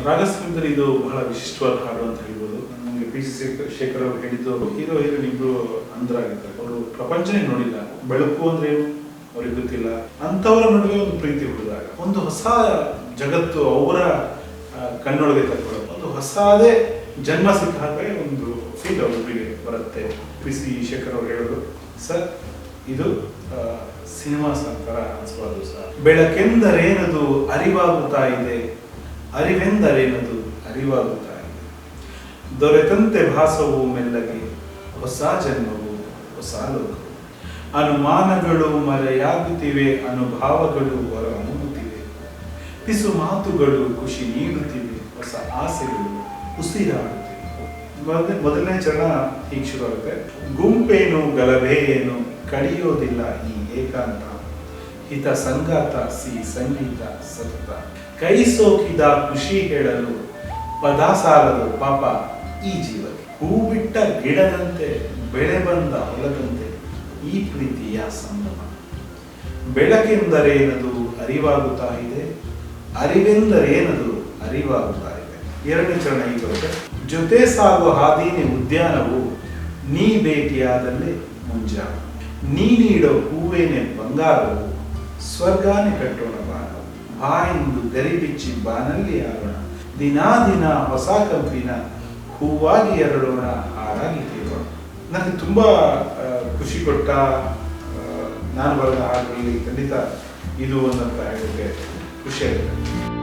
ರಾಗಸ್ಕಂದರ್ ಇದು ಬಹಳ ವಿಶಿಷ್ಟವಾದ ಹಾಡು ಅಂತ ಹೇಳ್ಬೋದು. ನಮಗೆ ಪಿ ಸಿ ಶೇಖರ್ ಅವರು ಹೇಳಿದ್ದು, ಹೀರೋ ಹೀರೋಯಿನ್ ಇಬ್ರು ಅಂಧರಾಗಿದ್ದಾರೆ, ಅವರು ಪ್ರಪಂಚನೇ ನೋಡಿಲ್ಲ, ಬೆಳಕು ಅಂದ್ರೆ ಅವ್ರಿಗೆ ಗೊತ್ತಿಲ್ಲ, ಅಂತವರ ನಡುವೆ ಒಂದು ಪ್ರೀತಿ ಹುಡುದಾಗ ಒಂದು ಹೊಸ ಜಗತ್ತು ಅವರ ಕಣ್ಣೊಳಗೆ ಕರ್ಕೊಳ್ಳೋದು, ಒಂದು ಹೊಸದೇ ಜನ್ಮ ಸಿಕ್ಕ ಹಾಗೆ ಒಂದು ಫೀಲ್ ಅವರಿಗೆ ಬರುತ್ತೆ. ಪಿ ಸಿ ಶೇಖರ್ ಅವರು ಹೇಳೋದು, ಸರ್ ಇದು ಸಿನಿಮಾ ಸಂತರ ಅನ್ಸ್ಬಾರ್ದು ಸರ್. ಬೆಳಕೆಂದರೇನದು ಅರಿವಾಗುತ್ತಾ ಇದೆ, ಅರಿವೆಂದರೇನದು ಅರಿವಾಗುತ್ತಾ ಇದೆ, ದೊರೆತಂತೆ ಭಾಸವು ಮೆಲ್ಲಗೆ, ಹೊಸ ಜನ್ಮವು ಹೊಸ ಲೋಕವು, ಅನುಮಾನಗಳು ಮರೆಯಾಗುತ್ತಿವೆ, ಅನುಭಾವಗಳು ಹೊರ ಮೂಡುತ್ತಿವೆ, ಪಿಸು ಮಾತುಗಳು ಖುಷಿ ನೀಡುತ್ತಿವೆ, ಹೊಸ ಆಸೆಗಳು ಉಸಿರಾಡುತ್ತಿವೆ. ಮೊದಲನೇ ಚರಣ ಹೀಗೆ ಶುರು ಆಗುತ್ತೆ. ಗುಂಪೇನು ಗಲಭೆ ಏನು ಕಡಿಯೋದಿಲ್ಲ ಈ ಏಕಾಂತ, ಹಿತ ಸಂಗಾತ ಸಿ ಸಂಗೀತ ಸತತ, ಕೈ ಸೋಕಿದ ಖುಷಿ ಹೇಳಲು ಪದ ಸಾಲದು ಪಾಪ ಈ ಜೀವಕ್ಕೆ, ಹೂ ಬಿಟ್ಟ ಗಿಡದಂತೆ ಬೆಳೆ ಬಂದ ಹೊಲದಂತೆ ಈ ಪ್ರೀತಿಯ ಸಂಭ್ರಮ, ಬೆಳಕೆಂದರೇನದು ಅರಿವಾಗುತ್ತಾ ಇದೆ, ಅರಿವೆಂದರೇನದು ಅರಿವಾಗುತ್ತಾ ಇದೆ. ಎರಡನೇ ಚರಣ ಈಗ ಬರುತ್ತೆ. ಜೊತೆ ಸಾಗು ಹಾದಿನಿ ಉದ್ಯಾನವು, ನೀ ಭೇಟಿಯಾದಲ್ಲಿ ಮುಂಜಾವ, ನೀ ನೀಡೋ ಹೂವೇನೆ ಬಂಗಾರವು, ಸ್ವರ್ಗಾನೆ ಕಟ್ಟೋಣ ಬಾಣ, ಬಾಯಿಂದ ಗರಿ ಬಿಚ್ಚಿ ಬಾನಲ್ಲಿ ಆರೋಣ, ದಿನಾ ದಿನ ಹೊಸ ಕಂಪಿನ ಹೂವಾಗಿ ಎರಡೋಣ, ಹಾರಾಗಿ ತೀರೋಣ. ನನಗೆ ತುಂಬಾ ಖುಷಿ ಕೊಟ್ಟ, ನಾನು ಬರೆದ ಹಾಡುಗಳಲ್ಲಿ ಖಂಡಿತ ಇದು ಒಂದಂತ ಹೇಳೋಕ್ಕೆ ಖುಷಿಯಾಗುತ್ತೆ.